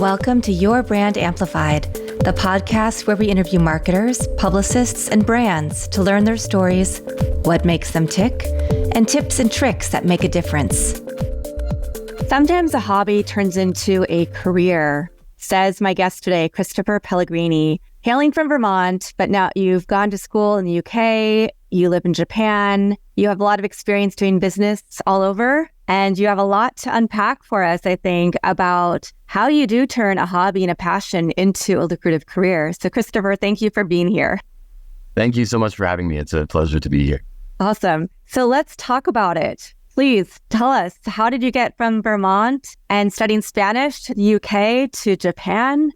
Welcome to Your Brand Amplified, the podcast where we interview marketers, publicists, and brands to learn their stories, what makes them tick, and tips and tricks that make a difference. Sometimes a hobby turns into a career, says my guest today, Christopher Pellegrini, hailing from Vermont, but now you've gone to school in the UK, you live in Japan, you have a lot of experience doing business all over, and you have a lot to unpack for us, I think, about how you do turn a hobby and a passion into a lucrative career. So Christopher, thank you for being here. Thank you so much for having me. It's a pleasure to be here. Awesome. So let's talk about it. Please tell us, how did you get from Vermont and studying Spanish to the UK to Japan?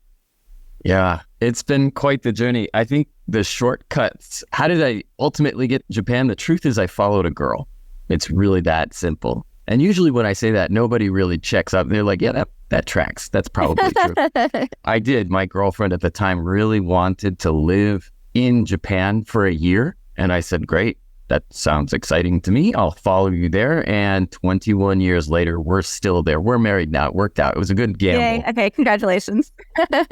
Yeah, it's been quite the journey. I think the shortcuts, how did I ultimately get to Japan? The truth is I followed a girl. It's really that simple. And usually when I say that, nobody really checks up. They're like, yeah, that tracks. That's probably true. I did. My girlfriend at the time really wanted to live in Japan for a year. And I said, great, that sounds exciting to me. I'll follow you there. And 21 years later, we're still there. We're married now. It worked out. It was a good gamble. Yay. Okay, congratulations.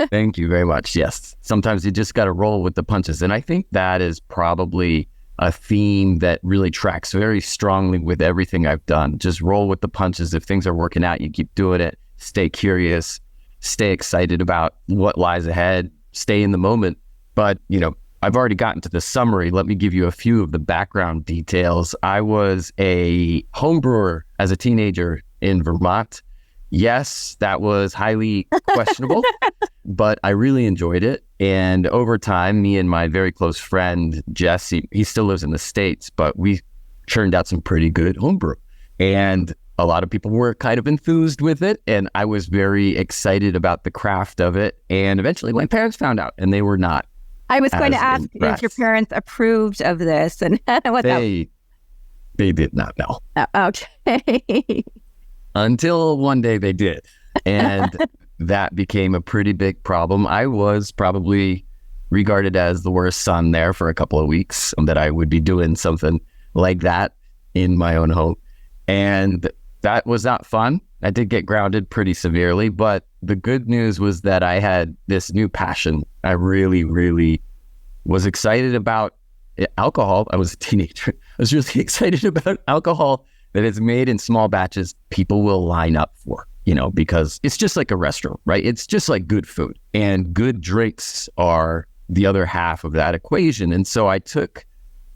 Thank you very much. Yes. Sometimes you just got to roll with the punches. And I think that is probably a theme that really tracks very strongly with everything I've done. Just roll with the punches. If things are working out, you keep doing it. Stay curious, stay excited about what lies ahead, stay in the moment. But, I've already gotten to the summary. Let me give you a few of the background details. I was a home brewer as a teenager in Vermont. Yes, that was highly questionable, but I really enjoyed it. And over time, me and my very close friend, Jesse, he still lives in the States, but we churned out some pretty good homebrew. And a lot of people were kind of enthused with it. And I was very excited about the craft of it. And eventually my parents found out and they were not. I was going to ask if your parents approved of this and what they did not know. Oh, okay. Until one day they did. And that became a pretty big problem. I was probably regarded as the worst son there for a couple of weeks, that I would be doing something like that in my own home. And that was not fun. I did get grounded pretty severely, but the good news was that I had this new passion. I really, really was excited about alcohol. I was a teenager. I was really excited about alcohol that is made in small batches people will line up for, because it's just like a restaurant, right? It's just like good food, and good drinks are the other half of that equation. And so I took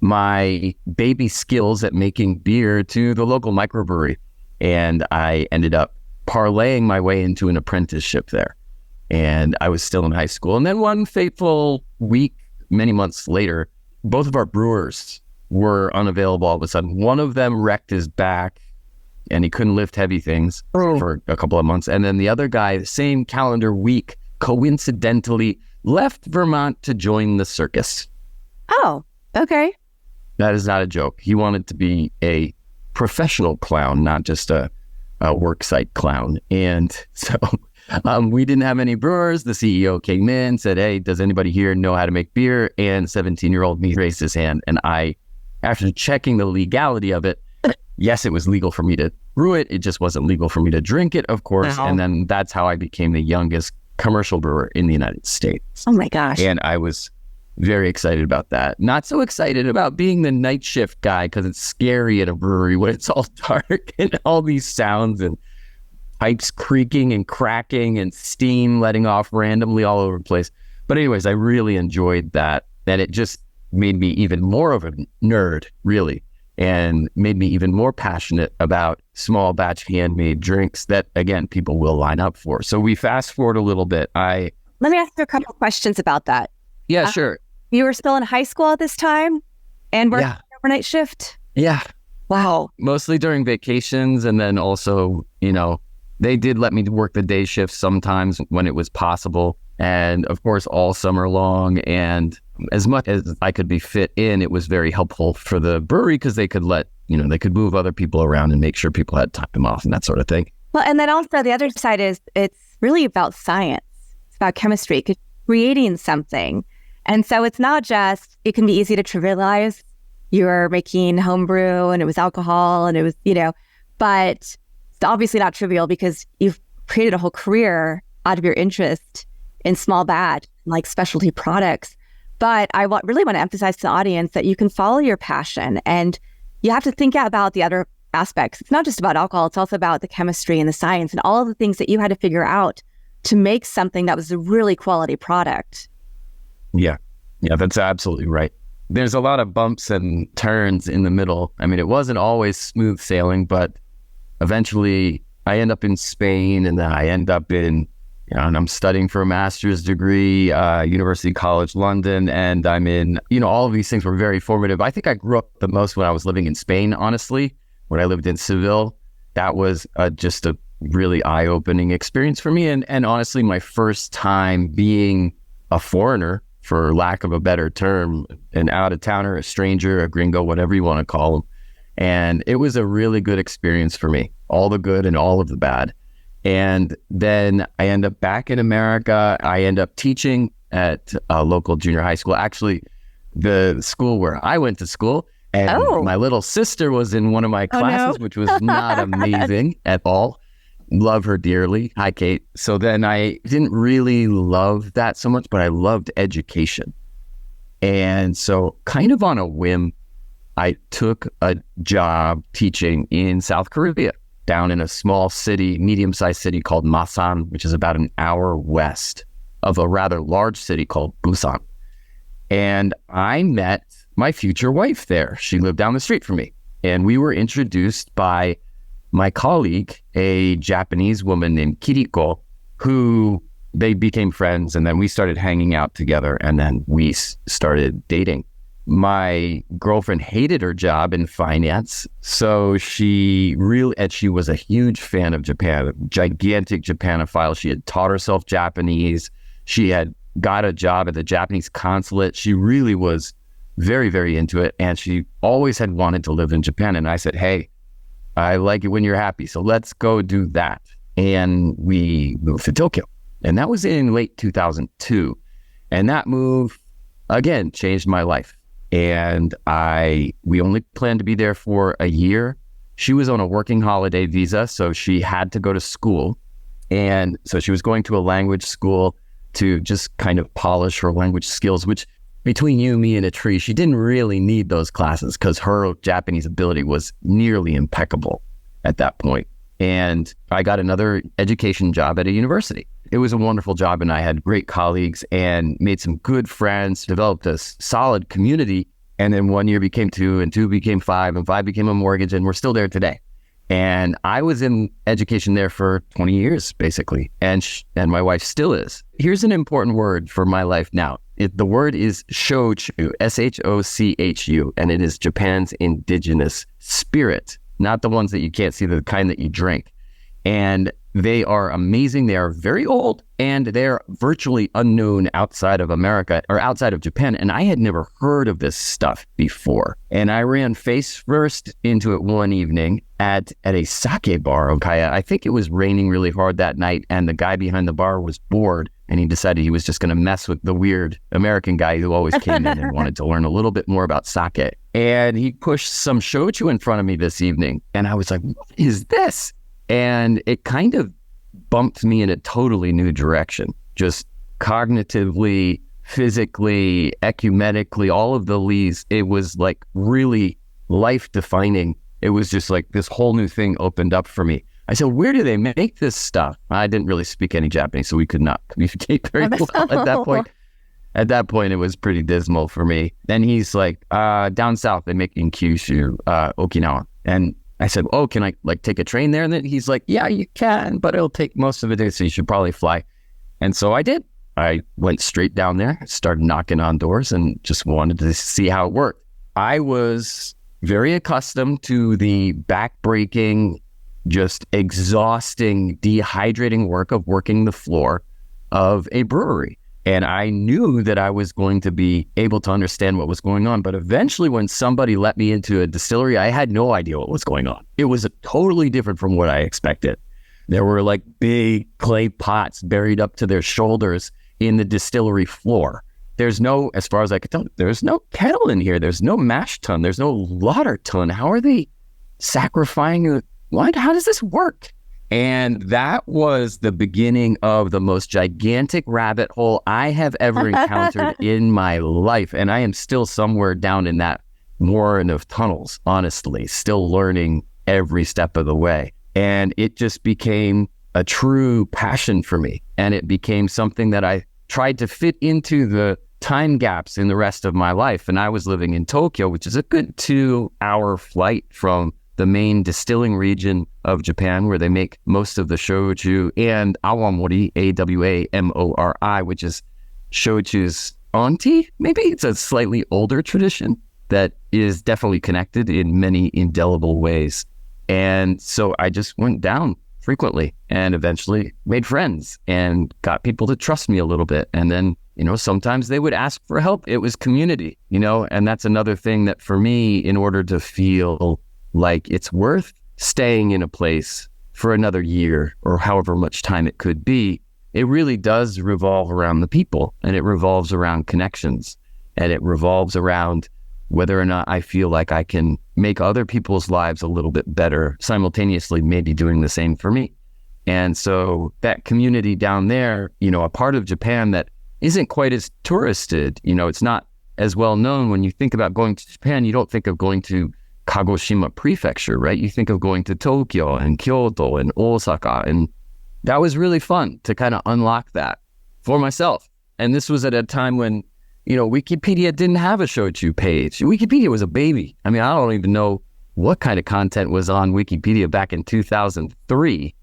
my baby skills at making beer to the local microbrewery, and I ended up parlaying my way into an apprenticeship there. And I was still in high school. And then one fateful week, many months later, both of our brewers were unavailable all of a sudden. One of them wrecked his back and he couldn't lift heavy things for a couple of months. And then the other guy, the same calendar week, coincidentally left Vermont to join the circus. Oh, okay. That is not a joke. He wanted to be a professional clown, not just a worksite clown. And so we didn't have any brewers. The CEO came in, said, hey, does anybody here know how to make beer? And 17-year-old me raised his hand. And I, after checking the legality of it, yes, it was legal for me to brew it. It just wasn't legal for me to drink it, of course. Wow. And then that's how I became the youngest commercial brewer in the United States. Oh my gosh. And I was very excited about that. Not so excited about being the night shift guy because it's scary at a brewery when it's all dark and all these sounds and pipes creaking and cracking and steam letting off randomly all over the place. But anyways, I really enjoyed that. And it just made me even more of a nerd, really, and made me even more passionate about small batch handmade drinks that, again, people will line up for. So we fast forward a little bit. Let me ask you a couple of questions about that. Yeah, sure. You were still in high school at this time and working overnight shift? Yeah. Wow. Mostly during vacations. And then also, they did let me work the day shift sometimes when it was possible. And of course, all summer long. And as much as I could be fit in, it was very helpful for the brewery because they could they could move other people around and make sure people had time off and that sort of thing. Well, and then also the other side is it's really about science. It's about chemistry, creating something. And so it's not just, it can be easy to trivialize. You're making homebrew and it was alcohol and it was, but it's obviously not trivial because you've created a whole career out of your interest in small batch, like specialty products. But I really want to emphasize to the audience that you can follow your passion, and you have to think about the other aspects. It's not just about alcohol. It's also about the chemistry and the science and all of the things that you had to figure out to make something that was a really quality product. Yeah, that's absolutely right. There's a lot of bumps and turns in the middle. I mean, it wasn't always smooth sailing, but eventually I end up in Spain, and then I end up in, and I'm studying for a master's degree, University College London, and I'm in, all of these things were very formative. I think I grew up the most when I was living in Spain, honestly. When I lived in Seville, that was just a really eye-opening experience for me. And honestly, my first time being a foreigner, for lack of a better term, an out-of-towner, a stranger, a gringo, whatever you want to call them. And it was a really good experience for me, all the good and all of the bad. And then I end up back in America. I end up teaching at a local junior high school, actually the school where I went to school. And my little sister was in one of my classes, which was not amazing at all. Love her dearly. Hi, Kate. So then I didn't really love that so much, but I loved education. And so kind of on a whim, I took a job teaching in South Korea, down in a small city, medium-sized city called Masan, which is about an hour west of a rather large city called Busan. And I met my future wife there. She lived down the street from me. And we were introduced by my colleague, a Japanese woman named Kiriko, who they became friends. And then we started hanging out together, and then we started dating. My girlfriend hated her job in finance. So she was a huge fan of Japan, a gigantic Japanophile. She had taught herself Japanese. She had got a job at the Japanese consulate. She really was very, very into it. And she always had wanted to live in Japan. And I said, hey, I like it when you're happy. So let's go do that. And we moved to Tokyo. And that was in late 2002. And that move, again, changed my life. And we only planned to be there for a year. She was on a working holiday visa, so she had to go to school. And so she was going to a language school to just kind of polish her language skills, which between you, me, and a tree, she didn't really need those classes because her Japanese ability was nearly impeccable at that point. And I got another education job at a university. It was a wonderful job, and I had great colleagues and made some good friends, developed a solid community. And then 1 year became 2, and 2 became 5, and 5 became a mortgage, and we're still there today. And I was in education there for 20 years, basically. And my wife still is. Here's an important word for my life now. The word is Shochu, Shochu, and it is Japan's indigenous spirit, not the ones that you can't see, the kind that you drink. And they are amazing. They are very old, and they're virtually unknown outside of America or outside of Japan. And I had never heard of this stuff before. And I ran face first into it one evening at a sake bar, Okaya. I think it was raining really hard that night, and the guy behind the bar was bored, and he decided he was just going to mess with the weird American guy who always came in and wanted to learn a little bit more about sake. And he pushed some shochu in front of me this evening, and I was like, what is this? And it kind of bumped me in a totally new direction, just cognitively, physically, ecumenically, all of the leads. It was like really life-defining. It was just like this whole new thing opened up for me. I said, where do they make this stuff? I didn't really speak any Japanese, so we could not communicate very well at that point. At that point, it was pretty dismal for me. Then he's like, down south, they make in Kyushu, Okinawa. And I said, oh, can I take a train there? And then he's like, yeah, you can, but it'll take most of the day, so you should probably fly. And so I did. I went straight down there, started knocking on doors, and just wanted to see how it worked. I was very accustomed to the back-breaking, just exhausting, dehydrating work of working the floor of a brewery. And I knew that I was going to be able to understand what was going on. But eventually, when somebody let me into a distillery, I had no idea what was going on. It was totally different from what I expected. There were like big clay pots buried up to their shoulders in the distillery floor. There's no, as far as I could tell, there's no kettle in here. There's no mash tun. There's no lauter tun. How are they sacrificing? What? How does this work? And that was the beginning of the most gigantic rabbit hole I have ever encountered in my life. And I am still somewhere down in that warren of tunnels, honestly, still learning every step of the way. And it just became a true passion for me. And it became something that I tried to fit into the time gaps in the rest of my life. And I was living in Tokyo, which is a good 2-hour flight from the main distilling region of Japan, where they make most of the shochu and awamori, Awamori, which is shochu's auntie. Maybe it's a slightly older tradition that is definitely connected in many indelible ways. And so I just went down frequently and eventually made friends and got people to trust me a little bit. And then, sometimes they would ask for help. It was community, and that's another thing that for me, in order to feel like it's worth staying in a place for another year or however much time it could be, it really does revolve around the people, and it revolves around connections, and it revolves around whether or not I feel like I can make other people's lives a little bit better, simultaneously maybe doing the same for me. And so that community down there, a part of Japan that isn't quite as touristed, it's not as well known. When you think about going to Japan, you don't think of going to Kagoshima Prefecture, right? You think of going to Tokyo and Kyoto and Osaka. And that was really fun to kind of unlock that for myself. And this was at a time when, Wikipedia didn't have a shochu page. Wikipedia was a baby. I mean, I don't even know what kind of content was on Wikipedia back in 2003.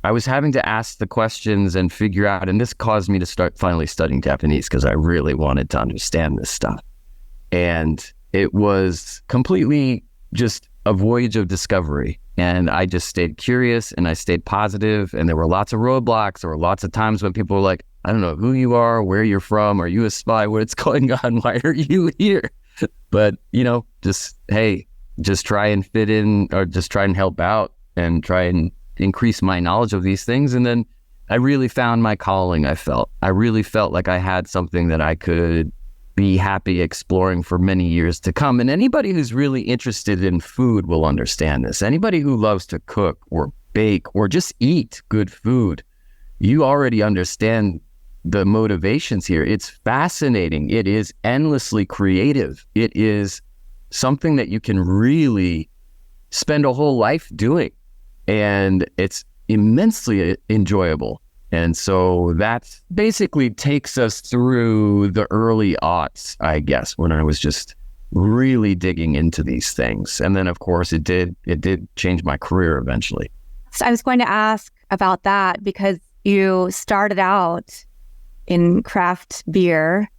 I was having to ask the questions and figure out, and this caused me to start finally studying Japanese because I really wanted to understand this stuff. And it was completely just a voyage of discovery. And I just stayed curious and I stayed positive. And there were lots of roadblocks. There were lots of times when people were like, I don't know who you are, where you're from. Are you a spy? What's going on? Why are you here? But, just try and fit in, or just try and help out and try and increase my knowledge of these things. And then I really found my calling. I really felt like I had something that I could be happy exploring for many years to come. And anybody who's really interested in food will understand this. Anybody who loves to cook or bake or just eat good food, you already understand the motivations here. It's fascinating. It is endlessly creative. It is something that you can really spend a whole life doing. And it's immensely enjoyable. And so that basically takes us through the early aughts, I guess, when I was just really digging into these things. And then, of course, it did change my career eventually. So I was going to ask about that because you started out in craft beer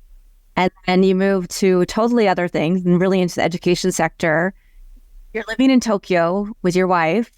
and then you moved to totally other things and really into the education sector. You're living in Tokyo with your wife.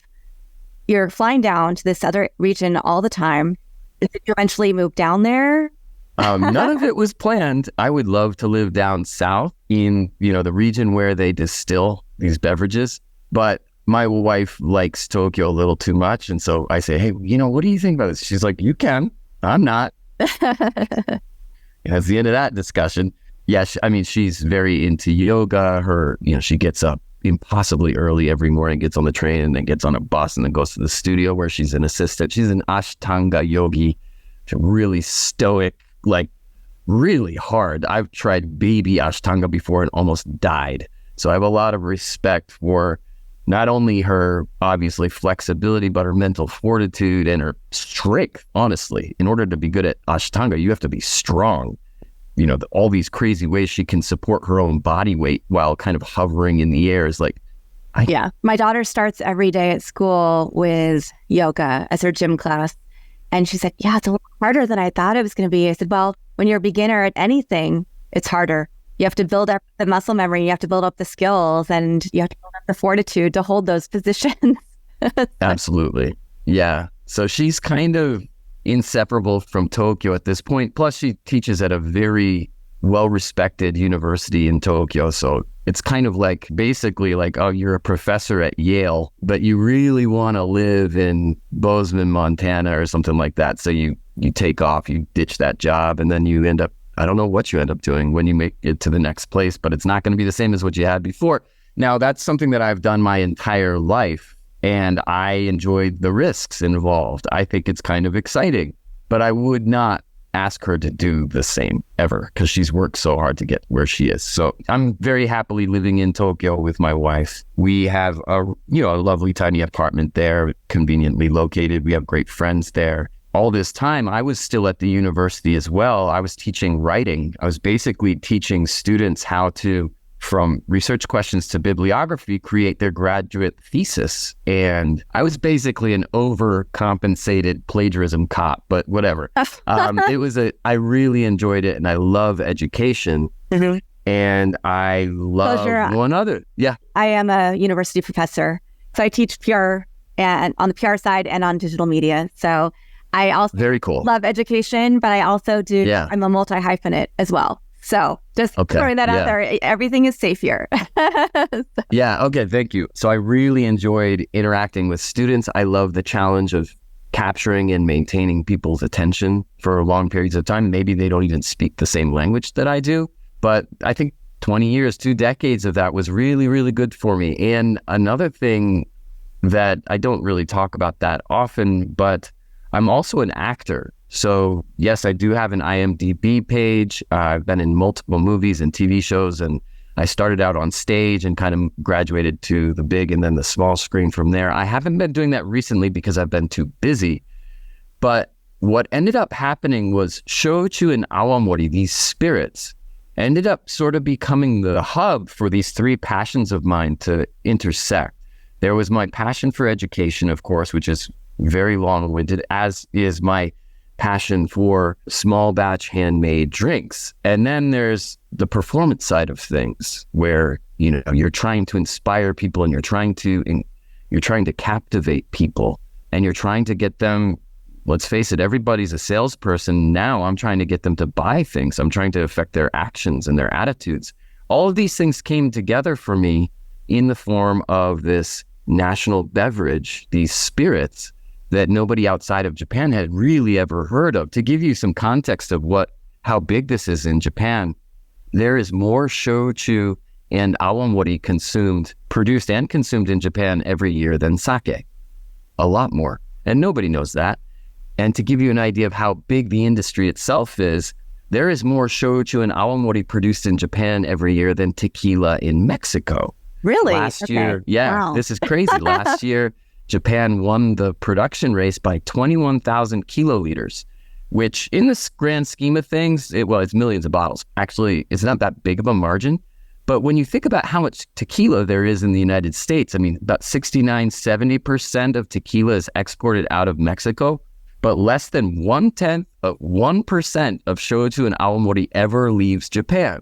You're flying down to this other region all the time. Did you eventually move down there? None of it was planned. I would love to live down south in, the region where they distill these beverages. But my wife likes Tokyo a little too much. And so I say, hey, what do you think about this? She's like, you can. I'm not. That's the end of that discussion. Yeah, she's very into yoga. She gets up impossibly early every morning, gets on the train and then gets on a bus and then goes to the studio where she's an assistant. She's an Ashtanga yogi. She's really stoic, like really hard. I've tried baby Ashtanga before and almost died. So I have a lot of respect for not only her, obviously, flexibility, but her mental fortitude and her strength, honestly. In order to be good at Ashtanga, you have to be strong. All these crazy ways she can support her own body weight while kind of hovering in the air is like... Yeah. My daughter starts every day at school with yoga as her gym class. And she said, yeah, it's a little harder than I thought it was going to be. I said, well, when you're a beginner at anything, it's harder. You have to build up the muscle memory. You have to build up the skills and you have to build up the fortitude to hold those positions. Absolutely. Yeah. So she's kind of inseparable from Tokyo at this point. Plus, she teaches at a very well-respected university in Tokyo. So it's kind of like basically like, oh, you're a professor at Yale, but you really want to live in Bozeman, Montana or something like that. So you take off, you ditch that job, and then you end up, I don't know what you end up doing when you make it to the next place, but it's not going to be the same as what you had before. Now, that's something that I've done my entire life. And I enjoyed the risks involved. I think it's kind of exciting, but I would not ask her to do the same ever because she's worked so hard to get where she is. So I'm very happily living in Tokyo with my wife. We have a lovely tiny apartment there, conveniently located. We have great friends there. All this time, I was still at the university as well. I was teaching writing. I was basically teaching students how to, from research questions to bibliography, create their graduate thesis. And I was basically an overcompensated plagiarism cop, but whatever. I really enjoyed it, and I love education. Mm-hmm. And I love one other. Yeah. I am a university professor. So I teach PR and on the PR side and on digital media. So I also very cool. love education, but I also do, I'm a multi-hyphenate as well. So just throwing that out there, everything is safe here. Yeah. Okay. Thank you. So I really enjoyed interacting with students. I love the challenge of capturing and maintaining people's attention for long periods of time. Maybe they don't even speak the same language that I do, but I think 20 years, 2 decades of that was really, really good for me. And another thing that I don't really talk about that often, but I'm also an actor. So yes, I do have an IMDb page. I've been in multiple movies and TV shows, and I started out on stage and kind of graduated to the big and then the small screen from there. I haven't been doing that recently because I've been too busy. But what ended up happening was Shochu and awamori, these spirits, ended up sort of becoming the hub for these 3 passions of mine to intersect. There was my passion for education, of course, which is very long-winded, as is my passion for small batch handmade drinks. And then there's the performance side of things where, you're trying to inspire people, and you're trying to captivate people, and you're trying to get them, let's face it, everybody's a salesperson now. I'm trying to get them to buy things. I'm trying to affect their actions and their attitudes. All of these things came together for me in the form of this national beverage, these spirits that nobody outside of Japan had really ever heard of. To give you some context of how big this is in Japan, there is more shochu and awamori produced and consumed in Japan every year than sake. A lot more. And nobody knows that. And to give you an idea of how big the industry itself is, there is more shochu and awamori produced in Japan every year than tequila in Mexico. Really? Last year, wow. This is crazy. Last year, Japan won the production race by 21,000 kiloliters, which in the grand scheme of things, it's millions of bottles. Actually, it's not that big of a margin. But when you think about how much tequila there is in the United States, I mean, about 70% of tequila is exported out of Mexico, but less than 1/10 of 1% of shochu and awamori ever leaves Japan.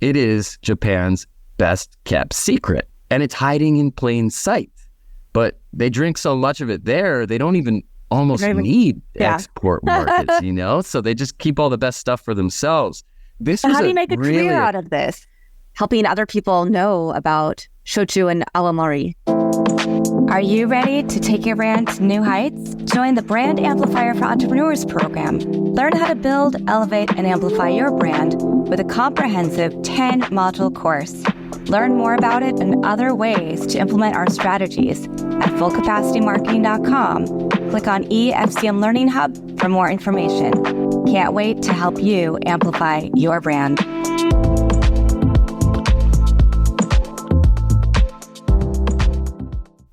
It is Japan's best kept secret, and it's hiding in plain sight. But they drink so much of it there, they don't even almost need export markets, So they just keep all the best stuff for themselves. How do you make a career out of this? Helping other people know about shochu and awamori. Are you ready to take your brand to new heights? Join the Brand Amplifier for Entrepreneurs program. Learn how to build, elevate, and amplify your brand with a comprehensive 10-module course. Learn more about it and other ways to implement our strategies at fullcapacitymarketing.com. Click on EFCM Learning Hub for more information. Can't wait to help you amplify your brand.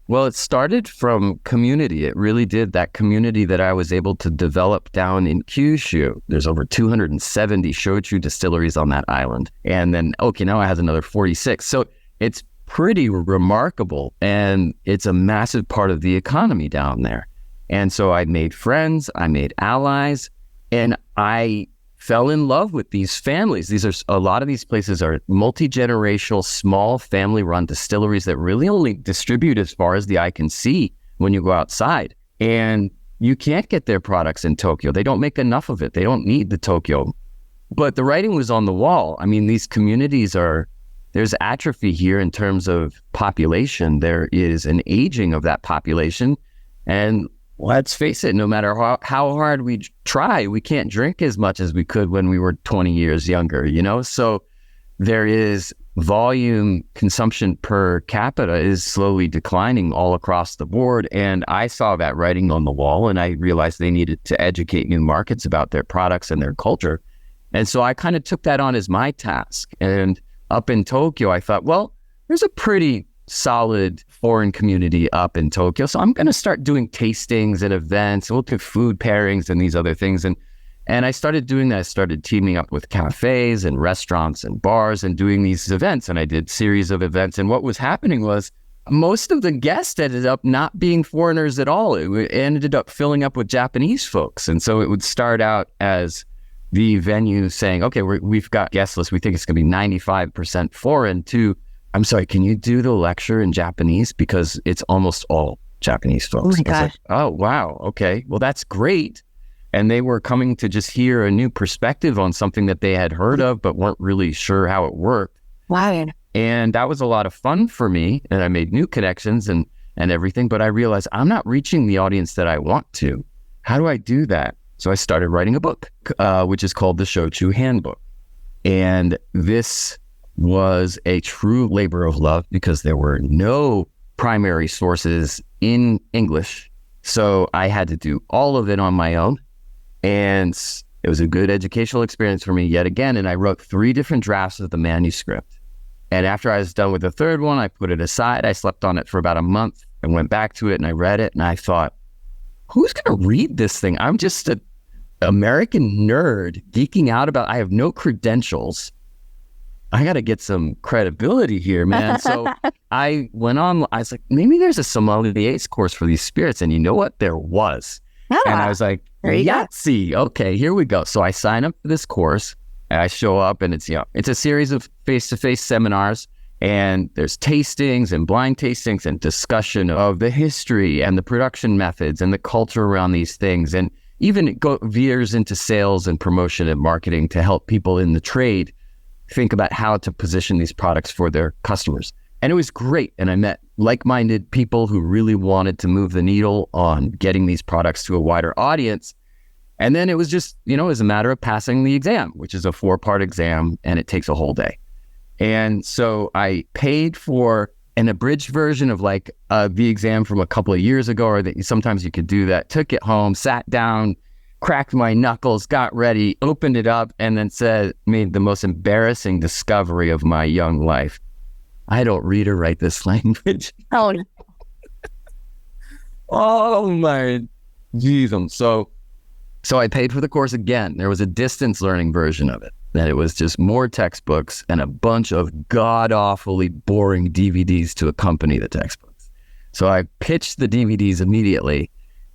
Well, it started from community. It really did. That community that I was able to develop down in Kyushu. There's over 270 shochu distilleries on that island. And then Okinawa has another 46. So it's pretty remarkable. And it's a massive part of the economy down there. And so I made friends, I made allies, and I fell in love with these families. A lot of these places are multi-generational, small family-run distilleries that really only distribute as far as the eye can see when you go outside. And you can't get their products in Tokyo. They don't make enough of it. They don't need the Tokyo. But the writing was on the wall. I mean, these communities there's atrophy here in terms of population. There is an aging of that population. And let's face it, no matter how hard we try, we can't drink as much as we could when we were 20 years younger, So there is volume consumption per capita is slowly declining all across the board. And I saw that writing on the wall, and I realized they needed to educate new markets about their products and their culture. And so I kind of took that on as my task. And up in Tokyo, I thought, well, there's a pretty solid foreign community up in Tokyo. So I'm going to start doing tastings and events, and look at food pairings and these other things. And I started doing that. I started teaming up with cafes and restaurants and bars and doing these events. And I did series of events. And what was happening was most of the guests ended up not being foreigners at all. It ended up filling up with Japanese folks. And so it would start out as the venue saying, okay, we've got guest list. We think it's going to be 95% foreign, to, I'm sorry, can you do the lecture in Japanese? Because it's almost all Japanese folks. Oh my gosh. Like, oh, wow. Okay. Well, that's great. And they were coming to just hear a new perspective on something that they had heard of, but weren't really sure how it worked. Wow. And that was a lot of fun for me. And I made new connections and everything. But I realized I'm not reaching the audience that I want to. How do I do that? So I started writing a book, which is called the Shochu Handbook. And this was a true labor of love because there were no primary sources in English. So I had to do all of it on my own. And it was a good educational experience for me yet again. And I wrote 3 different drafts of the manuscript. And after I was done with the third one, I put it aside. I slept on it for about a month and went back to it, and I read it. And I thought, who's going to read this thing? I'm just an American nerd geeking out about, I have no credentials. I got to get some credibility here, man. So I went on, I was like, maybe there's a sommelier's course for these spirits. And you know what? There was. And I was like, Yahtzee. Okay, here we go. So I sign up for this course, and I show up, and it's a series of face-to-face seminars, and there's tastings and blind tastings and discussion of the history and the production methods and the culture around these things. And even it veers into sales and promotion and marketing to help people in the trade think about how to position these products for their customers. And it was great. And I met like-minded people who really wanted to move the needle on getting these products to a wider audience. And then it was just, it was a matter of passing the exam, which is a 4-part exam, and it takes a whole day. And so I paid for an abridged version of the exam from a couple of years ago, or that sometimes you could do that, took it home, sat down, cracked my knuckles, got ready, opened it up, and then made the most embarrassing discovery of my young life. I don't read or write this language. Oh, no. Oh my Jesus. So I paid for the course again. There was a distance learning version of it. That it was just more textbooks and a bunch of god-awfully boring DVDs to accompany the textbooks. So I pitched the DVDs immediately,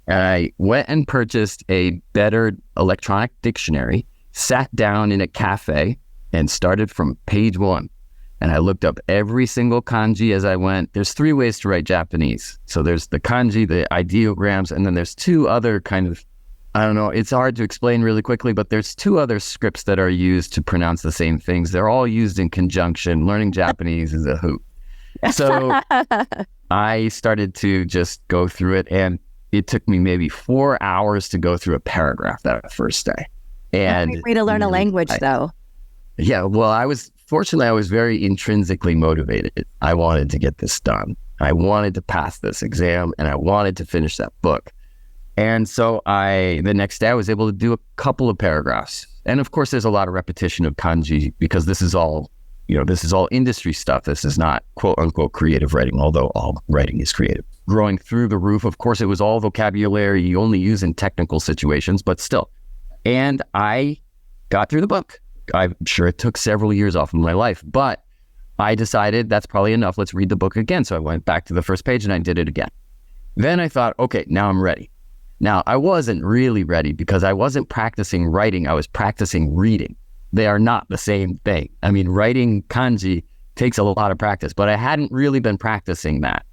and I went and purchased a better electronic dictionary, sat down in a cafe, and started from page 1. And I looked up every single kanji as I went. There's 3 ways to write Japanese. So there's the kanji, the ideograms, and then there's 2 other kind of, I don't know, it's hard to explain really quickly, but there's 2 other scripts that are used to pronounce the same things. They're all used in conjunction. Learning Japanese is a hoot. So I started to just go through it, and it took me maybe 4 hours to go through a paragraph that first day. And great way to learn a language, though. Yeah, well, I was very intrinsically motivated. I wanted to get this done. I wanted to pass this exam, and I wanted to finish that book. And so the next day I was able to do a couple of paragraphs. And of course, there's a lot of repetition of kanji because this is all industry stuff. This is not quote unquote creative writing, although all writing is creative. Growing through the roof, of course, it was all vocabulary you only use in technical situations, but still. And I got through the book. I'm sure it took several years off of my life, but I decided that's probably enough. Let's read the book again. So I went back to the first page and I did it again. Then I thought, okay, now I'm ready. Now, I wasn't really ready because I wasn't practicing writing. I was practicing reading. They are not the same thing. I mean, writing kanji takes a lot of practice, but I hadn't really been practicing that.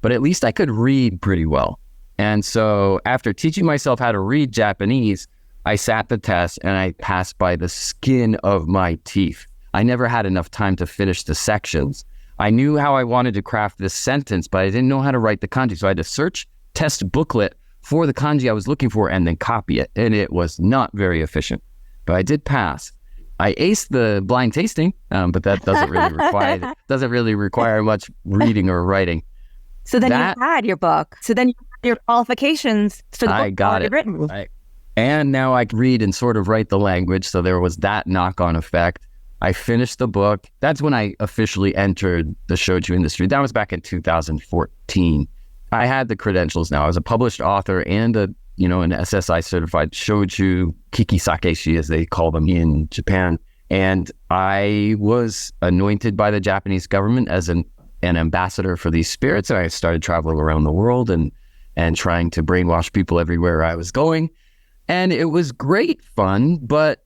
But at least I could read pretty well. And so after teaching myself how to read Japanese, I sat the test and I passed by the skin of my teeth. I never had enough time to finish the sections. I knew how I wanted to craft this sentence, but I didn't know how to write the kanji. So I had to search test booklet for the kanji I was looking for and then copy it. And it was not very efficient, but I did pass. I aced the blind tasting, but that doesn't really require much reading or writing. So then you had your book. So then you had your qualifications for the book I got it written. And now I can read and sort of write the language. So there was that knock-on effect. I finished the book. That's when I officially entered the shochu industry. That was back in 2014. I had the credentials now. I was a published author and an SSI certified shochu kikisakeshi, as they call them in Japan. And I was anointed by the Japanese government as an ambassador for these spirits. And I started traveling around the world and trying to brainwash people everywhere I was going. And it was great fun, but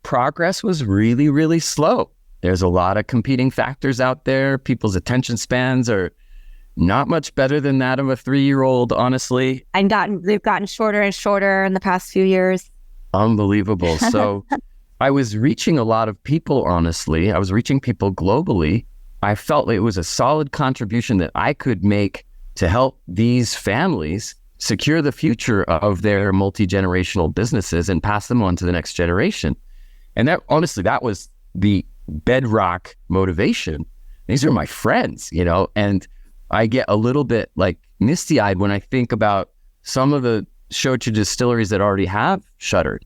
progress was really, really slow. There's a lot of competing factors out there. People's attention spans are not much better than that of a 3-year-old, honestly. And they've gotten shorter and shorter in the past few years. Unbelievable. So I was reaching a lot of people, honestly. I was reaching people globally. I felt it was a solid contribution that I could make to help these families secure the future of their multi-generational businesses and pass them on to the next generation. And that was the bedrock motivation. These are my friends, and I get a little bit like misty-eyed when I think about some of the shochu distilleries that already have shuttered.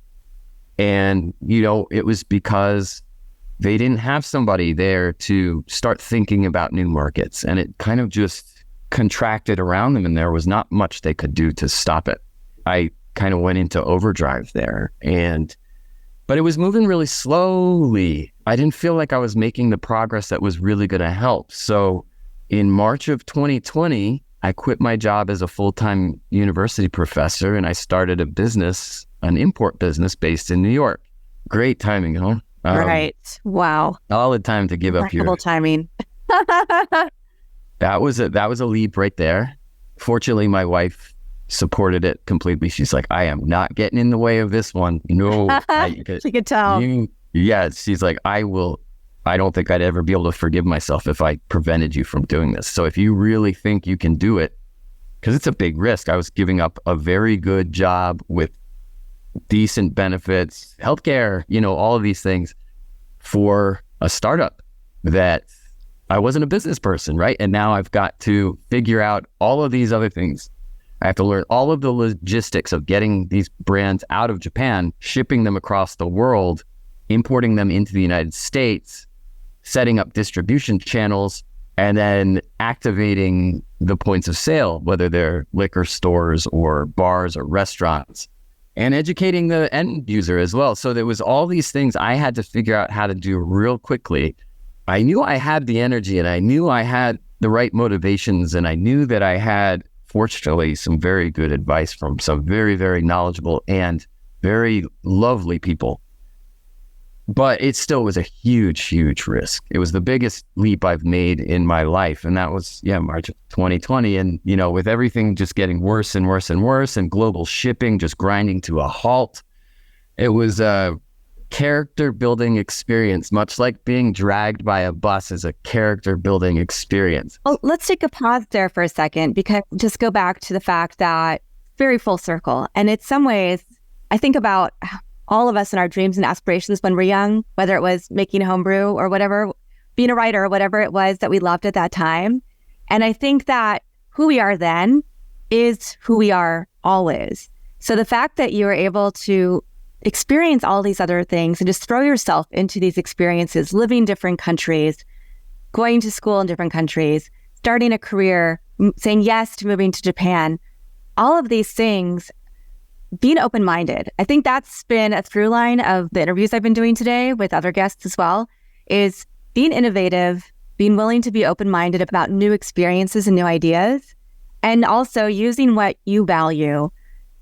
And, it was because they didn't have somebody there to start thinking about new markets. And it kind of just contracted around them, and there was not much they could do to stop it. I kind of went into overdrive there, but it was moving really slowly. I didn't feel like I was making the progress that was really going to help. So in March of 2020, I quit my job as a full-time university professor, and I started an import business based in New York. Great timing, huh? Right. Wow. All the time to give up your timing. That was a leap right there. Fortunately, my wife supported it completely. She's like, I am not getting in the way of this one. No. She could tell. She's like, I don't think I'd ever be able to forgive myself if I prevented you from doing this. So if you really think you can do it, because it's a big risk. I was giving up a very good job with decent benefits, healthcare, all of these things for a startup that I wasn't a business person, right? And now I've got to figure out all of these other things. I have to learn all of the logistics of getting these brands out of Japan, shipping them across the world, importing them into the United States, setting up distribution channels, and then activating the points of sale, whether they're liquor stores or bars or restaurants, and educating the end user as well. So there was all these things I had to figure out how to do real quickly. I knew I had the energy, and I knew I had the right motivations, and I knew that I had, fortunately, some very good advice from some very, very knowledgeable and very lovely people. But it still was a huge, huge risk. It was the biggest leap I've made in my life. And that was, March of 2020. And, with everything just getting worse and worse and worse, and global shipping just grinding to a halt, it was a character building experience, much like being dragged by a bus is a character building experience. Well, let's take a pause there for a second, because just go back to the fact that very full circle. And in some ways, I think about all of us and our dreams and aspirations when we're young, whether it was making a homebrew or whatever, being a writer or whatever it was that we loved at that time. And I think that who we are then is who we are always. So the fact that you were able to experience all these other things and just throw yourself into these experiences, living in different countries, going to school in different countries, starting a career, saying yes to moving to Japan, all of these things, being open-minded. I think that's been a through line of the interviews I've been doing today with other guests as well, is being innovative, being willing to be open-minded about new experiences and new ideas, and also using what you value.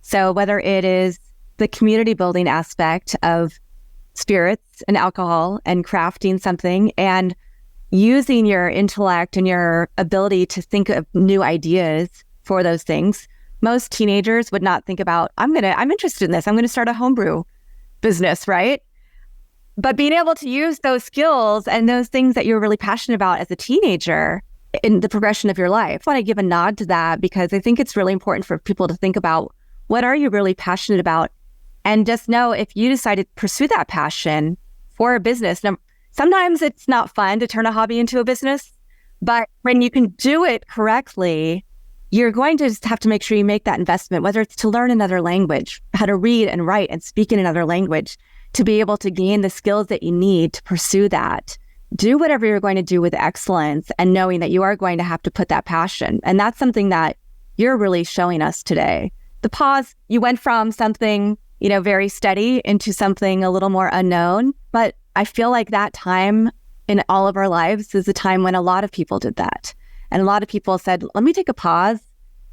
So whether it is the community building aspect of spirits and alcohol and crafting something, and using your intellect and your ability to think of new ideas for those things. Most teenagers would not think about, I'm interested in this. I'm going to start a homebrew business, right? But being able to use those skills and those things that you're really passionate about as a teenager in the progression of your life. I want to give a nod to that, because I think it's really important for people to think about, what are you really passionate about? And just know, if you decide to pursue that passion, for a business. Now, sometimes it's not fun to turn a hobby into a business, but when you can do it correctly, you're going to just have to make sure you make that investment, whether it's to learn another language, how to read and write and speak in another language, to be able to gain the skills that you need to pursue that. Do whatever you're going to do with excellence and knowing that you are going to have to put that passion. And that's something that you're really showing us today. The pause, you went from something, very steady into something a little more unknown. But I feel like that time in all of our lives is a time when a lot of people did that. And a lot of people said, let me take a pause.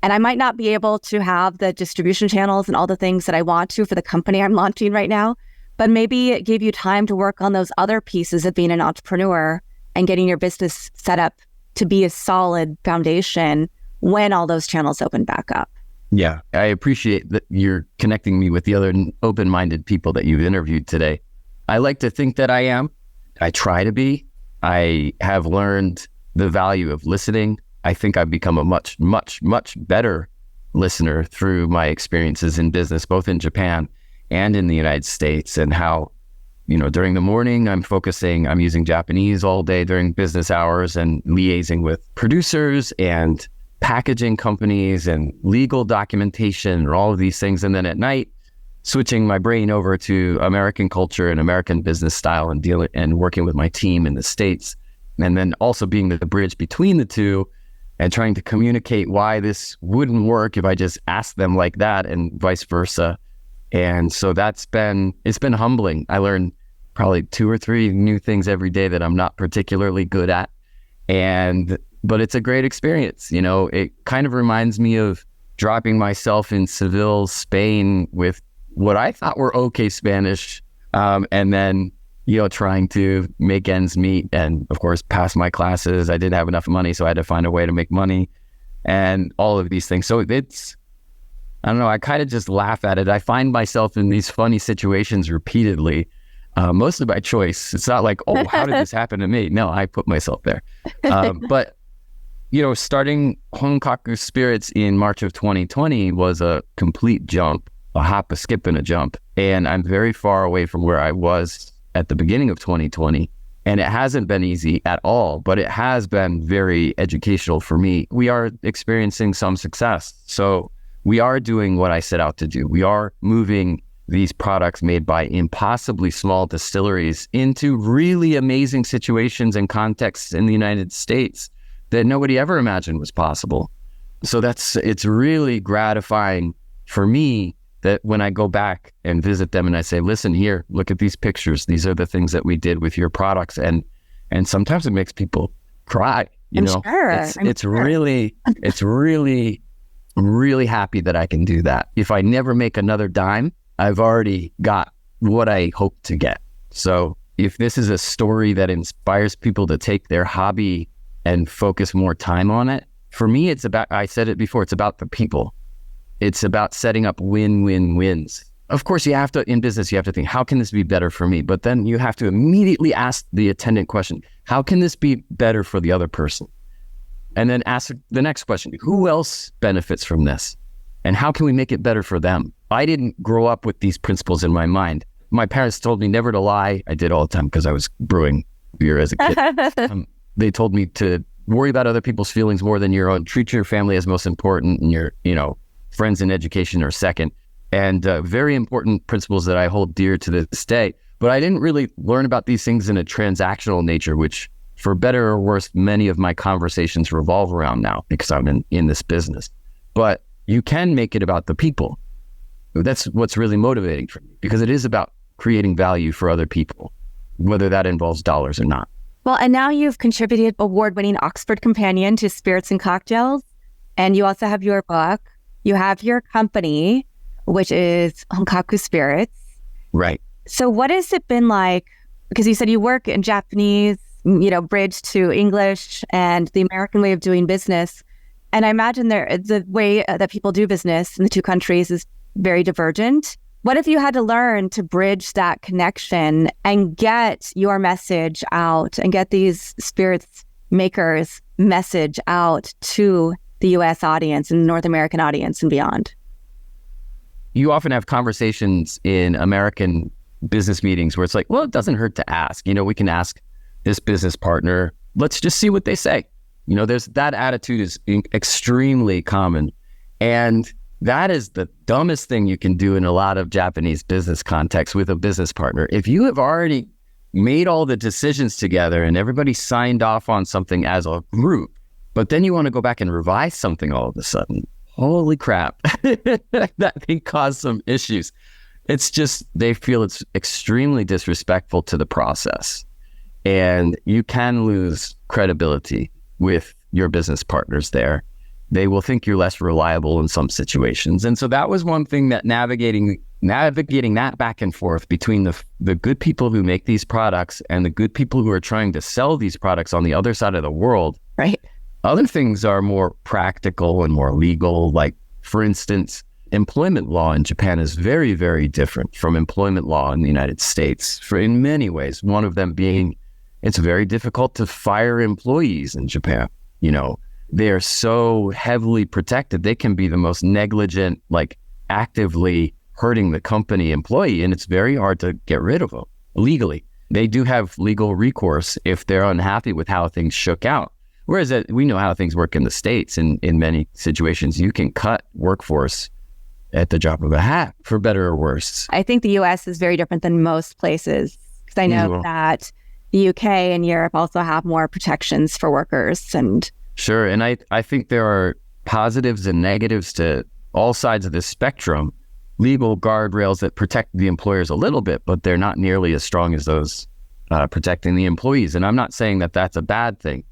And I might not be able to have the distribution channels and all the things that I want to for the company I'm launching right now. But maybe it gave you time to work on those other pieces of being an entrepreneur and getting your business set up to be a solid foundation when all those channels open back up. Yeah, I appreciate that you're connecting me with the other open-minded people that you've interviewed today. I like to think that I am. I try to be. I have learned the value of listening. I think I've become a much, much, much better listener through my experiences in business, both in Japan and in the United States, and how, during the morning, I'm using Japanese all day during business hours and liaising with producers and packaging companies and legal documentation and all of these things. And then at night, switching my brain over to American culture and American business style and working with my team in the States. And then also being the bridge between the two and trying to communicate why this wouldn't work if I just asked them like that and vice versa. And so it's been humbling. I learn probably 2 or 3 new things every day that I'm not particularly good at. But it's a great experience. It kind of reminds me of dropping myself in Seville, Spain with what I thought were okay Spanish. And then, trying to make ends meet and of course, pass my classes. I didn't have enough money, so I had to find a way to make money and all of these things. So I don't know, I kind of just laugh at it. I find myself in these funny situations repeatedly, mostly by choice. It's not like, oh, how did this happen to me? No, I put myself there. But, starting Honkaku Spirits in March of 2020 was a complete jump, a hop, a skip, and a jump. And I'm very far away from where I was at the beginning of 2020. And it hasn't been easy at all, but it has been very educational for me. We are experiencing some success. So we are doing what I set out to do. We are moving these products made by impossibly small distilleries into really amazing situations and contexts in the United States that nobody ever imagined was possible. So it's really gratifying for me that when I go back and visit them and I say, listen here, look at these pictures. These are the things that we did with your products. And sometimes it makes people cry, It's really really happy that I can do that. If I never make another dime, I've already got what I hope to get. So if this is a story that inspires people to take their hobby and focus more time on it, for me, I said it before, it's about the people. It's about setting up win-win-wins. Of course, in business, you have to think, how can this be better for me? But then you have to immediately ask the attendant question, how can this be better for the other person? And then ask the next question, who else benefits from this? And how can we make it better for them? I didn't grow up with these principles in my mind. My parents told me never to lie. I did all the time because I was brewing beer as a kid. They told me to worry about other people's feelings more than your own. Treat your family as most important, and your, friends and education are second. And very important principles that I hold dear to this day. But I didn't really learn about these things in a transactional nature, which, for better or worse, many of my conversations revolve around now because I'm in this business. But you can make it about the people. That's what's really motivating for me, because it is about creating value for other people, whether that involves dollars or not. Well, and now you've contributed award-winning Oxford Companion to Spirits and Cocktails, and you also have your book. You have your company, which is Honkaku Spirits. Right. So what has it been like? Because you said you work in Japanese, bridge to English and the American way of doing business. And I imagine the way that people do business in the two countries is very divergent. What if you had to learn to bridge that connection and get your message out and get these spirits makers' message out to the U.S. audience and North American audience and beyond? You often have conversations in American business meetings where it's like, well, it doesn't hurt to ask. We can ask this business partner, let's just see what they say. There's that attitude is extremely common. And that is the dumbest thing you can do in a lot of Japanese business contexts with a business partner. If you have already made all the decisions together and everybody signed off on something as a group, but then you want to go back and revise something all of a sudden, holy crap, that can cause some issues. It's just, they feel it's extremely disrespectful to the process. And you can lose credibility with your business partners there. They will think you're less reliable in some situations. And so that was one thing that navigating that back and forth between the good people who make these products and the good people who are trying to sell these products on the other side of the world. Right. Other things are more practical and more legal. Like, for instance, employment law in Japan is very, very different from employment law in the United States in many ways. One of them being, it's very difficult to fire employees in Japan. They are so heavily protected. They can be the most negligent, like actively hurting the company employee, and it's very hard to get rid of them legally. They do have legal recourse if they're unhappy with how things shook out. Whereas we know how things work in the States. In many situations, you can cut workforce at the drop of a hat, for better or worse. I think the U.S. is very different than most places, because I know that the U.K. and Europe also have more protections for workers. And sure. And I think there are positives and negatives to all sides of this spectrum. Legal guardrails that protect the employers a little bit, but they're not nearly as strong as those protecting the employees. And I'm not saying that that's a bad thing.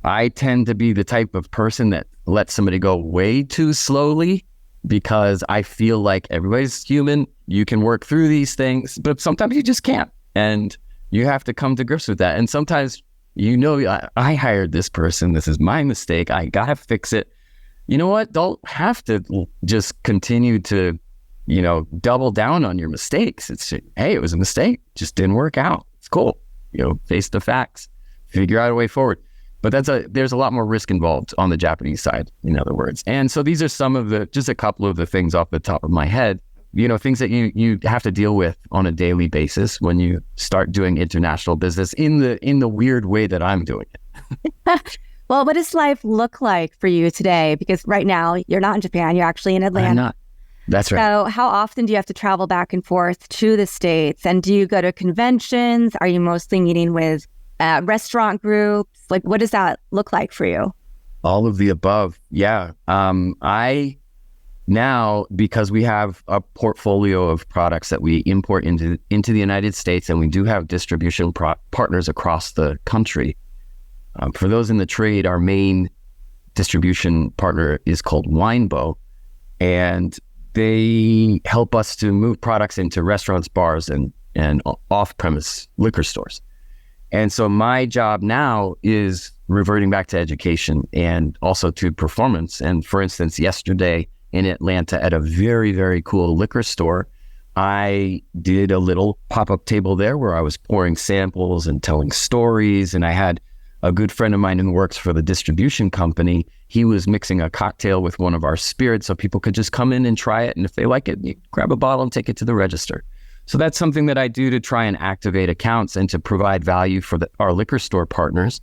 I tend to be the type of person that lets somebody go way too slowly, because I feel like everybody's human. You can work through these things, but sometimes you just can't. And you have to come to grips with that. And sometimes, I hired this person. This is my mistake. I got to fix it. You know what? Don't have to just continue to, double down on your mistakes. It's, hey, it was a mistake. Just didn't work out. It's cool. Face the facts, figure out a way forward. But there's a lot more risk involved on the Japanese side, in other words. And so these are just a couple of the things off the top of my head, things that you have to deal with on a daily basis when you start doing international business in the weird way that I'm doing it. Well, what does life look like for you today? Because right now you're not in Japan, you're actually in Atlanta. I'm not. That's right. So how often do you have to travel back and forth to the States? And do you go to conventions? Are you mostly meeting with restaurant groups? Like, what does that look like for you? All of the above. Yeah. I now, because we have a portfolio of products that we import into the United States, and we do have distribution partners across the country. For those in the trade, our main distribution partner is called Winebow, and they help us to move products into restaurants, bars, and off-premise liquor stores. And so my job now is reverting back to education and also to performance. And for instance, yesterday in Atlanta at a very, very cool liquor store, I did a little pop-up table there where I was pouring samples and telling stories. And I had a good friend of mine who works for the distribution company. He was mixing a cocktail with one of our spirits so people could just come in and try it. And if they like it, you grab a bottle and take it to the register. So that's something that I do to try and activate accounts and to provide value for our liquor store partners.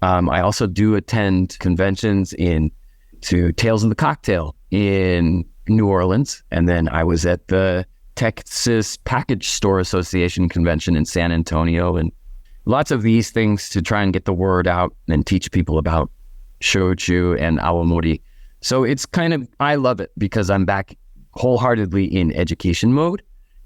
I also do attend conventions to Tales of the Cocktail in New Orleans. And then I was at the Texas Package Store Association convention in San Antonio, and lots of these things to try and get the word out and teach people about Shochu and awamori. So it's I love it because I'm back wholeheartedly in education mode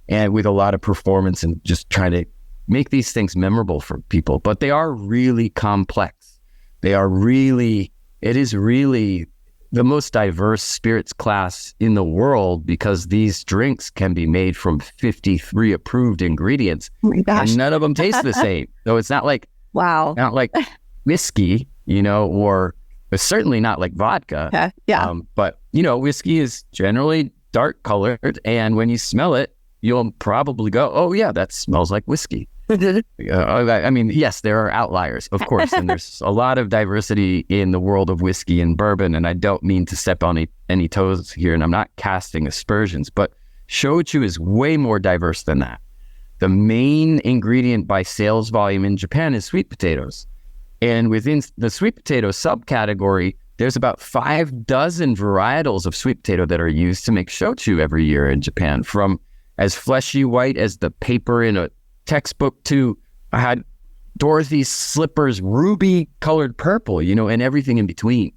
and with a lot of performance and just trying to make these things memorable for people. But they are really complex. It is really the most diverse spirits class in the world, because these drinks can be made from 53 approved ingredients. Oh my gosh. And none of them taste the same. So it's not like, wow, not like whiskey, or it's certainly not like vodka. Yeah. But, whiskey is generally dark colored. And when you smell it, you'll probably go, oh yeah, that smells like whiskey. I mean, yes, there are outliers, of course, and there's a lot of diversity in the world of whiskey and bourbon, and I don't mean to step on any toes here, and I'm not casting aspersions, but Shochu is way more diverse than that. the main ingredient by sales volume in Japan is sweet potatoes. And within the sweet potato subcategory, there's about 6 varietals of sweet potato that are used to make shochu every year in Japan, from as fleshy white as the paper in a textbook to I had Dorothy's slippers, ruby colored purple, and everything in between.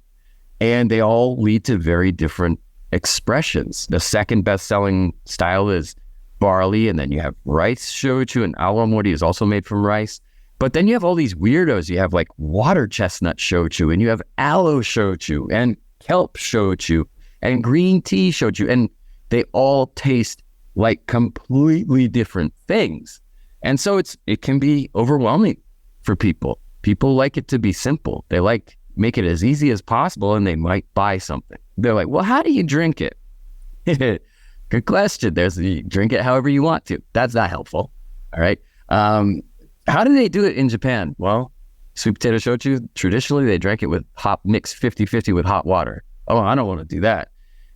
And they all lead to very different expressions. The second best-selling style is barley, and then you have rice shochu, and awamori is also made from rice. But then you have all these weirdos. You have like water chestnut shochu, and you have aloe shochu, and kelp shochu, and green tea shochu, and they all taste like completely different things. And so it can be overwhelming for people. People like it to be simple. They like make it as easy as possible, and they might buy something. They're like, well, how do you drink it? Good question. You drink it however you want to. That's not helpful. All right. How do they do it in Japan? Well, sweet potato shochu, traditionally they drank it with mixed 50-50 with hot water. Oh, I don't want to do that.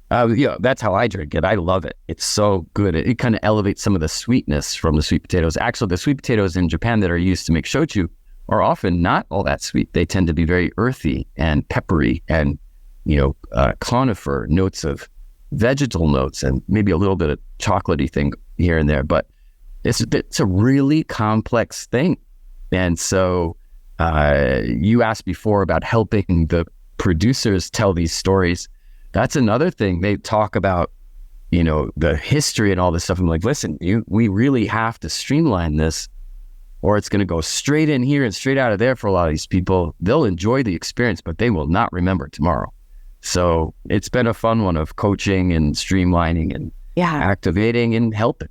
That's how I drink it. I love it. It's so good. It kind of elevates some of the sweetness from the sweet potatoes. Actually, the sweet potatoes in Japan that are used to make shochu are often not all that sweet. They tend to be very earthy and peppery and, conifer, notes of vegetal notes, and maybe a little bit of chocolatey thing here and there. But it's a really complex thing. And so you asked before about helping the producers tell these stories. That's another thing. They talk about, the history and all this stuff. I'm like, listen, we really have to streamline this, or it's going to go straight in here and straight out of there for a lot of these people. They'll enjoy the experience, but they will not remember tomorrow. So it's been a fun one of coaching and streamlining and activating and helping.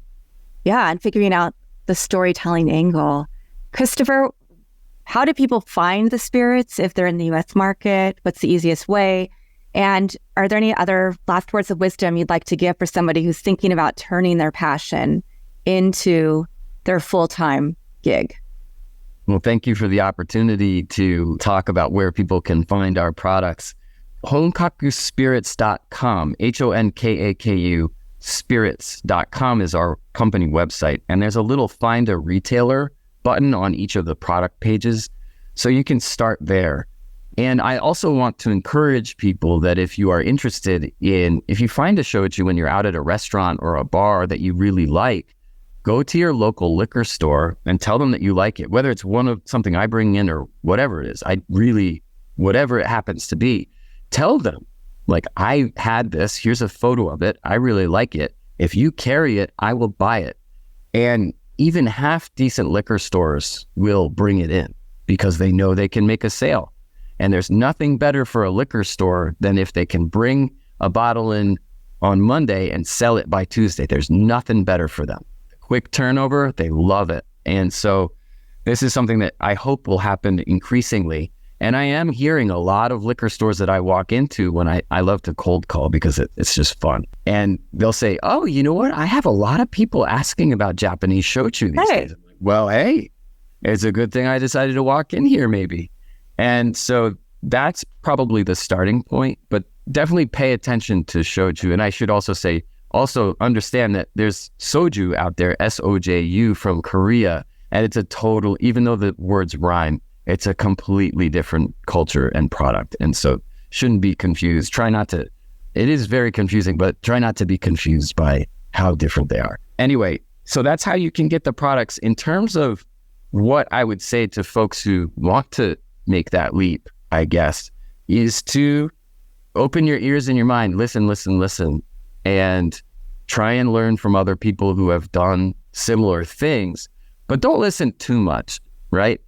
Yeah, and figuring out the storytelling angle. Christopher, how do people find the spirits if they're in the U.S. market? What's the easiest way? And are there any other last words of wisdom you'd like to give for somebody who's thinking about turning their passion into their full-time gig? Well, thank you for the opportunity to talk about where people can find our products. Honkakuspirits.com, HONKAKU spirits.com is our company website. And there's a little find a retailer button on each of the product pages. So you can start there. And I also want to encourage people that if you are interested if you find a shochu when you're out at a restaurant or a bar that you really like, go to your local liquor store and tell them that you like it, whether it's something I bring in or whatever it is. Whatever it happens to be, tell them, like, I had this, here's a photo of it, I really like it. If you carry it, I will buy it. And even half decent liquor stores will bring it in because they know they can make a sale. And there's nothing better for a liquor store than if they can bring a bottle in on Monday and sell it by Tuesday. There's nothing better for them. Quick turnover, they love it. And so this is something that I hope will happen increasingly. And I am hearing a lot of liquor stores that I walk into when I love to cold call because it's just fun. And they'll say, oh, you know what? I have a lot of people asking about Japanese shochu these days. I'm like, well, hey, it's a good thing I decided to walk in here maybe. And so that's probably the starting point, but definitely pay attention to shochu. And I should also say, understand that there's soju out there, SOJU from Korea. And it's even though the words rhyme, it's a completely different culture and product. And so shouldn't be confused. It is very confusing, but try not to be confused by how different they are. Anyway, so that's how you can get the products. In terms of what I would say to folks who want to make that leap, I guess, is to open your ears and your mind, listen, and try and learn from other people who have done similar things, but don't listen too much, right?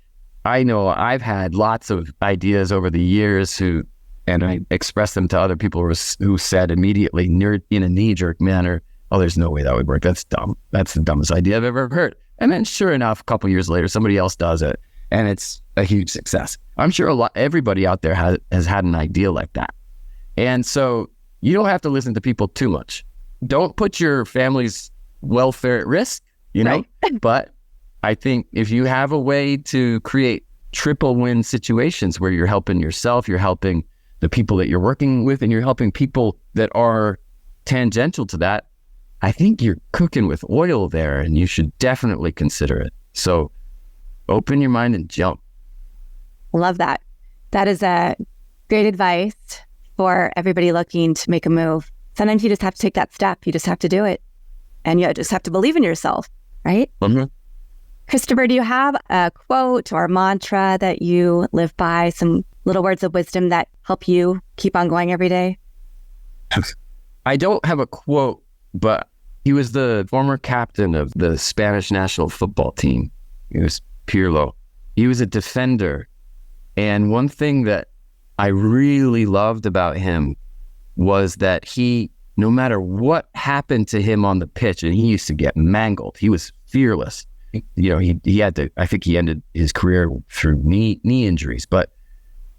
I know I've had lots of ideas over the years and I expressed them to other people who said immediately in a knee-jerk manner, oh, there's no way that would work. That's dumb. That's the dumbest idea I've ever heard. And then sure enough, a couple years later, somebody else does it and it's a huge success. I'm sure everybody out there has had an idea like that. And so you don't have to listen to people too much. Don't put your family's welfare at risk, right? But I think if you have a way to create triple win situations where you're helping yourself, you're helping the people that you're working with, and you're helping people that are tangential to that, I think you're cooking with oil there and you should definitely consider it. So open your mind and jump. Love that. That is a great advice for everybody looking to make a move. Sometimes you just have to take that step. You just have to do it. And you just have to believe in yourself, right? Mm-hmm. Christopher, do you have a quote or a mantra that you live by, some little words of wisdom that help you keep on going every day? I don't have a quote, but he was the former captain of the Spanish national football team. He was Pirlo. He was a defender. And one thing that I really loved about him was that he, no matter what happened to him on the pitch, and he used to get mangled, he was fearless. You know, he had to, I think he ended his career through knee injuries, but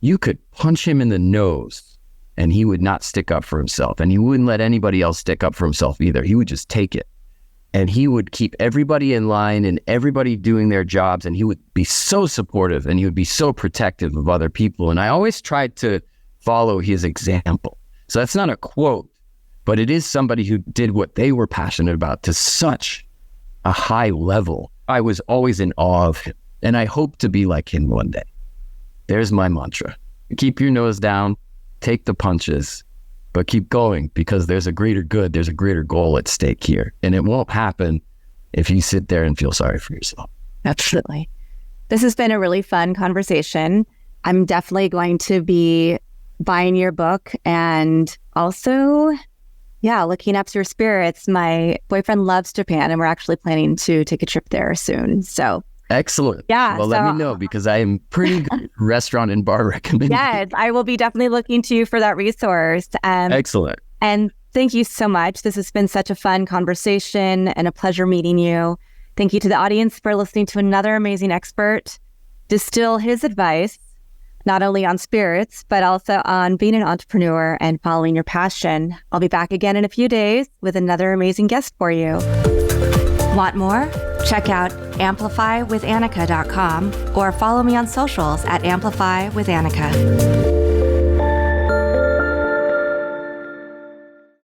you could punch him in the nose and he would not stick up for himself, and he wouldn't let anybody else stick up for himself either. He would just take it, and he would keep everybody in line and everybody doing their jobs, and he would be so supportive and he would be so protective of other people. And I always tried to follow his example. So that's not a quote, but it is somebody who did what they were passionate about to such a high level. I was always in awe of him, and I hope to be like him one day. There's my mantra. Keep your nose down, take the punches, but keep going, because there's a greater good, there's a greater goal at stake here. And it won't happen if you sit there and feel sorry for yourself. Absolutely. This has been a really fun conversation. I'm definitely going to be buying your book and also, looking up your spirits. My boyfriend loves Japan, and we're actually planning to take a trip there soon. So excellent. Yeah. Well, let me know, because I am pretty good at restaurant and bar recommendation. Yes, I will be definitely looking to you for that resource. Excellent. And thank you so much. This has been such a fun conversation and a pleasure meeting you. Thank you to the audience for listening to another amazing expert distill his advice, not only on spirits, but also on being an entrepreneur and following your passion. I'll be back again in a few days with another amazing guest for you. Want more? Check out amplifywithannika.com or follow me on socials at amplifywithannika.